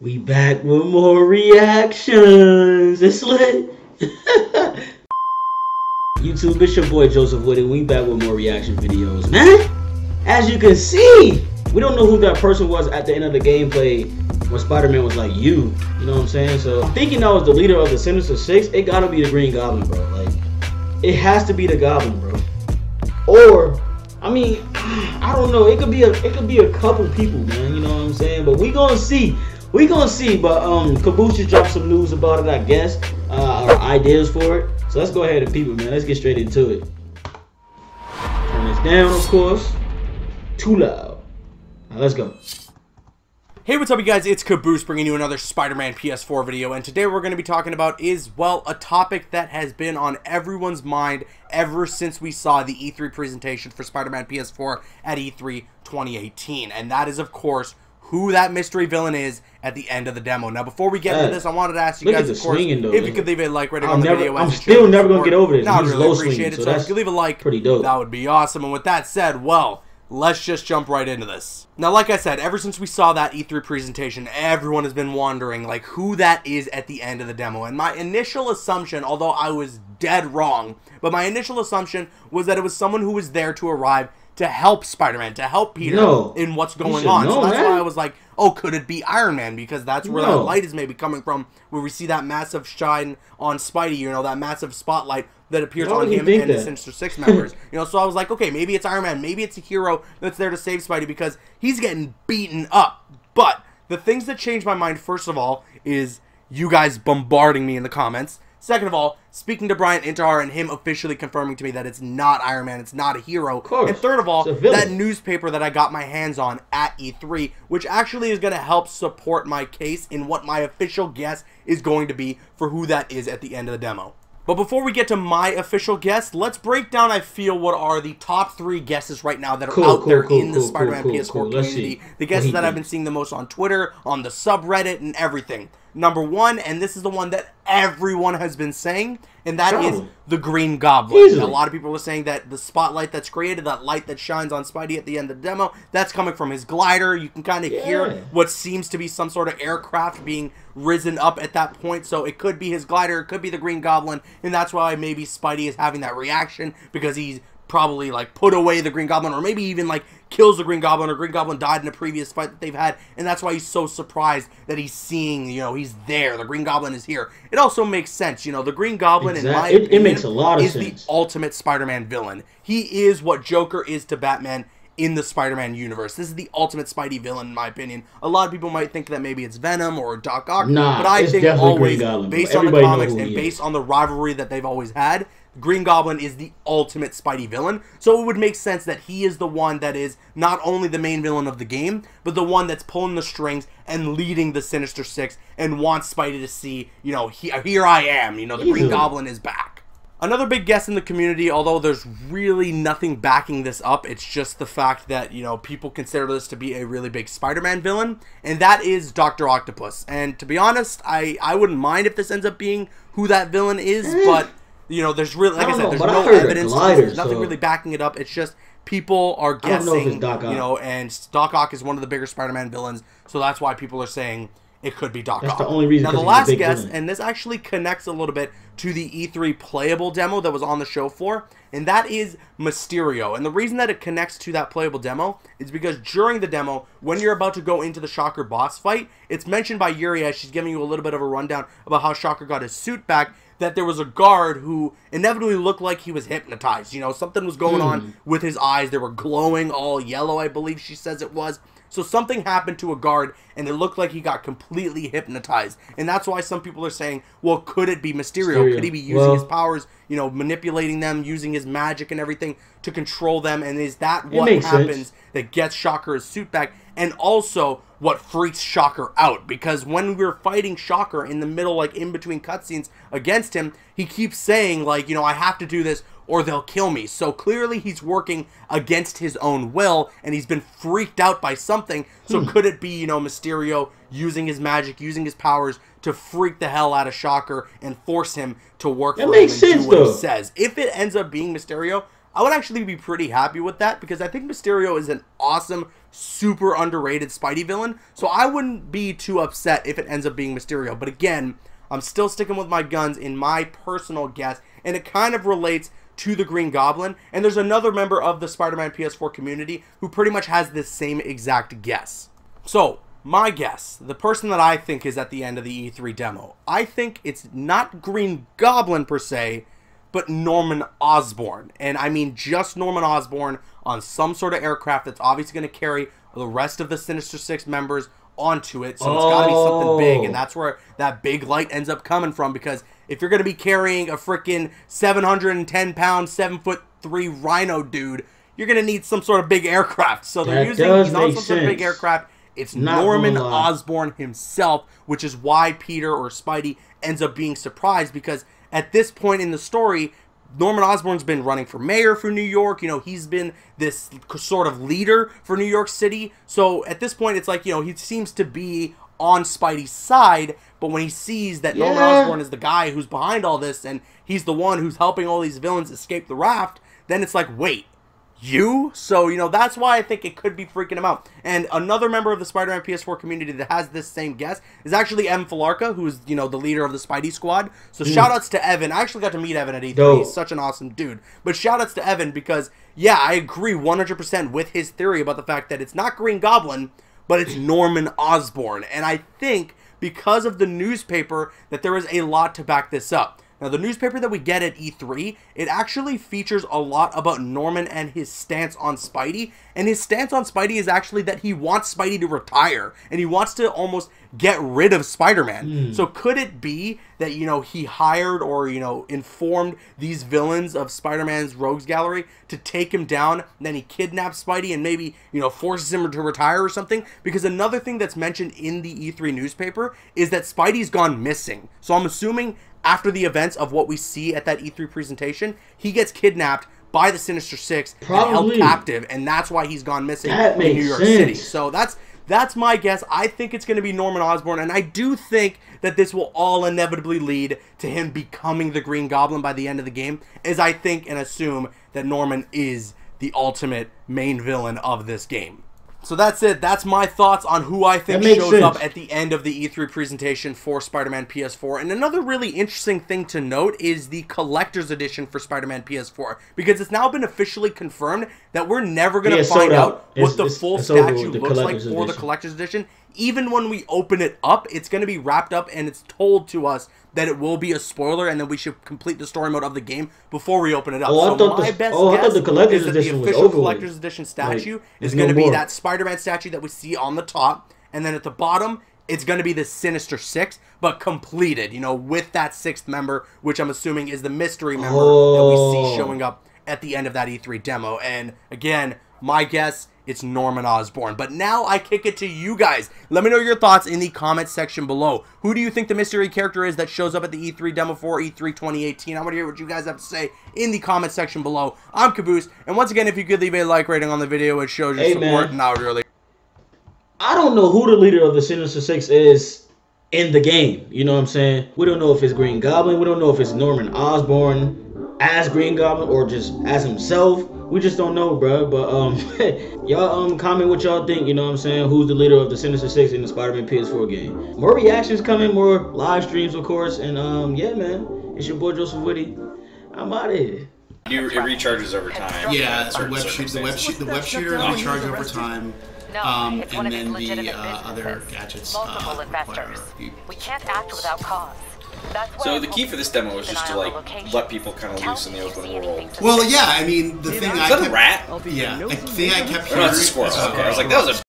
We back with more reactions. It's lit. YouTube, it's your boy Joseph Witty. We back with more reaction videos, man. As you can see, we don't know who that person was at the end of the gameplay when Spider-Man was like, you know what I'm saying? So thinking that was the leader of the Sinister Six, it gotta be the Green Goblin, bro. Like, it has to be the Goblin, bro. Or, I mean, I don't know. It could be a couple people, man. You know what I'm saying? But we gonna see. We gonna see. But Caboose just dropped some news about it, I guess, or ideas for it. So let's go ahead and peep it, man. Let's get straight into it. Turn this down, of course. Too loud. Now let's go. Hey, what's up, you guys? It's Caboose bringing you another Spider-Man PS4 video, and today what we're going to be talking about is, well, a topic that has been on everyone's mind ever since we saw the E3 presentation for Spider-Man PS4 at E3 2018, and that is, of course, who that mystery villain is at the end of the demo. Now, before we get into this, I wanted to ask you guys, of course, if you could leave a like rating on the video. I'm still never going to get over this. I would really appreciate it, so if you leave a like, pretty dope. That would be awesome, and with that said, well, let's just jump right into this. Now, like I said, ever since we saw that E3 presentation, everyone has been wondering, like, who that is at the end of the demo. And my initial assumption, although I was dead wrong, but my initial assumption was that it was someone who was there to arrive to help Spider-Man, to help Peter in what's going on. So that's why I was like, oh, could it be Iron Man? Because that's where that light is maybe coming from, where we see that massive shine on Spidey, you know, that massive spotlight that appears on him and the Sinister Six members. You know, so I was like, okay, maybe it's Iron Man. Maybe it's a hero that's there to save Spidey because he's getting beaten up. But the things that changed my mind, first of all, is you guys bombarding me in the comments. Second of all, speaking to Brian Intihar and him officially confirming to me that it's not Iron Man, it's not a hero. And third of all, that newspaper that I got my hands on at E3, which actually is going to help support my case in what my official guess is going to be for who that is at the end of the demo. But before we get to my official guess, let's break down, I feel, what are the top 3 guesses right now that are out there in the Spider-Man PS4 community. The guesses that I've been seeing the most on Twitter, on the subreddit, and everything. Number 1, and this is the one that everyone has been saying, and that is the Green Goblin. A lot of people are saying that the spotlight that's created, that light that shines on Spidey at the end of the demo, that's coming from his glider. You can kind of hear what seems to be some sort of aircraft being risen up at that point, so it could be his glider, it could be the Green Goblin, and that's why maybe Spidey is having that reaction, because he's probably like put away the Green Goblin, or maybe even like kills the Green Goblin, or Green Goblin died in a previous fight that they've had, and that's why he's so surprised that he's seeing, you know, he's there, the Green Goblin is here. It also makes sense, you know, the Green Goblin, in my opinion, it makes a lot of sense. The ultimate Spider-Man villain. He is what Joker is to Batman in the Spider-Man universe. This is the ultimate Spidey villain, in my opinion. A lot of people might think that maybe it's Venom or Doc Ock, but I think always, based on the comics and based on the rivalry that they've always had, Green Goblin is the ultimate Spidey villain, so it would make sense that he is the one that is not only the main villain of the game, but the one that's pulling the strings and leading the Sinister Six and wants Spidey to see, you know, here I am, you know, the Green Goblin is back. Another big guess in the community, although there's really nothing backing this up, it's just the fact that, you know, people consider this to be a really big Spider-Man villain, and that is Dr. Octopus. And to be honest, I wouldn't mind if this ends up being who that villain is, but you know, there's really, like I said, there's no evidence, there's nothing really backing it up. It's just people are guessing, you know, and Doc Ock is one of the bigger Spider-Man villains, so that's why people are saying it could be Doc Ock. That's the only reason. Now, the last guess, and this actually connects a little bit to the E3 playable demo that was on the show floor, and that is Mysterio. And the reason that it connects to that playable demo is because during the demo, when you're about to go into the Shocker boss fight, it's mentioned by Yuri as she's giving you a little bit of a rundown about how Shocker got his suit back, that there was a guard who inevitably looked like he was hypnotized. You know, something was going on with his eyes. They were glowing all yellow, I believe she says it was. So something happened to a guard, and it looked like he got completely hypnotized. And that's why some people are saying, well, could it be Mysterio? Could he be using his powers, you know, manipulating them, using his magic and everything to control them? And is that what happens that gets Shocker his suit back? And also what freaks Shocker out, because when we were fighting Shocker in the middle, like in between cutscenes against him, he keeps saying, like, you know, I have to do this or they'll kill me. So clearly he's working against his own will, and he's been freaked out by something. So could it be, you know, Mysterio using his magic, using his powers to freak the hell out of Shocker and force him to work for him and do what he says? If it ends up being Mysterio, I would actually be pretty happy with that, because I think Mysterio is an awesome super underrated Spidey villain. So I wouldn't be too upset if it ends up being Mysterio. But again, I'm still sticking with my guns in my personal guess, and it kind of relates to the Green Goblin. And there's another member of the Spider-Man PS4 community who pretty much has this same exact guess. So, my guess, the person that I think is at the end of the E3 demo, I think it's not Green Goblin per se, but Norman Osborn. And I mean just Norman Osborn on some sort of aircraft that's obviously going to carry the rest of the Sinister Six members onto it. So it's got to be something big, and that's where that big light ends up coming from, because if you're going to be carrying a freaking 710-pound, 7'3" rhino dude, you're going to need some sort of big aircraft. So they're he's on some sort of big aircraft. It's Norman Osborn himself, which is why Peter or Spidey ends up being surprised, because at this point in the story, Norman Osborn's been running for mayor for New York. You know, he's been this sort of leader for New York City. So at this point, it's like, you know, he seems to be on Spidey's side. But when he sees that Norman Osborn is the guy who's behind all this, and he's the one who's helping all these villains escape the raft, then it's like, wait, you? So, you know, that's why I think it could be freaking him out. And another member of the Spider-Man PS4 community that has this same guess is actually Evan Falarka, who's, you know, the leader of the Spidey Squad. So shout-outs to Evan. I actually got to meet Evan at E3. He's such an awesome dude. But shout-outs to Evan because, yeah, I agree 100% with his theory about the fact that it's not Green Goblin, but it's Norman Osborn. And I think because of the newspaper that there is a lot to back this up. Now, the newspaper that we get at E3, it actually features a lot about Norman and his stance on Spidey. And his stance on Spidey is actually that he wants Spidey to retire. And he wants to almost get rid of Spider-Man. So could it be that, you know, he hired or, you know, informed these villains of Spider-Man's rogues gallery to take him down, and then he kidnaps Spidey and maybe, you know, forces him to retire or something? Because another thing that's mentioned in the E3 newspaper is that Spidey's gone missing. So I'm assuming after the events of what we see at that E3 presentation, he gets kidnapped by the Sinister Six and held captive, and that's why he's gone missing in New York City. So that's my guess. I think it's going to be Norman Osborn, and I do think that this will all inevitably lead to him becoming the Green Goblin by the end of the game, as I think and assume that Norman is the ultimate main villain of this game. So that's it. That's my thoughts on who I think shows up at the end of the E3 presentation for Spider-Man PS4. And another really interesting thing to note is the Collector's Edition for Spider-Man PS4. Because it's now been officially confirmed that we're never going to find out what the full statue looks like for the Collector's Edition. Even when we open it up, it's going to be wrapped up and it's told to us that it will be a spoiler and that we should complete the story mode of the game before we open it up. So my best guess is that the official Collector's Edition statue is going to be that Spider-Man statue that we see on the top, and then at the bottom, it's going to be the Sinister Six, but completed, you know, with that sixth member, which I'm assuming is the mystery member that we see showing up at the end of that E3 demo. And again, my guess, it's Norman Osborn. But now I kick it to you guys. Let me know your thoughts in the comments section below. Who do you think the mystery character is that shows up at the E3 demo for E3 2018? I want to hear what you guys have to say in the comment section below. I'm Caboose, and once again, if you could leave a like rating on the video, it shows your support. And I don't know who the leader of the Sinister Six is in the game. You know what I'm saying? We don't know if it's Green Goblin. We don't know if it's Norman Osborn as Green Goblin or just as himself. We just don't know, bro. But y'all comment what y'all think. You know what I'm saying? Who's the leader of the Sinister Six in the Spider-Man PS4 game? More reactions coming, more live streams, of course. And yeah, man, it's your boy Joseph Witty. I'm out of here. It recharges over time. Yeah, the web shooter recharges over time. And then the other gadgets investors. We can't act without cause. So the key for this demo is just to like let people kind of loose in the open world. Well, yeah, I mean the thing is that a rat? Yeah, the thing I kept hearing. No, it's a squirrel. Okay, I was like, that was a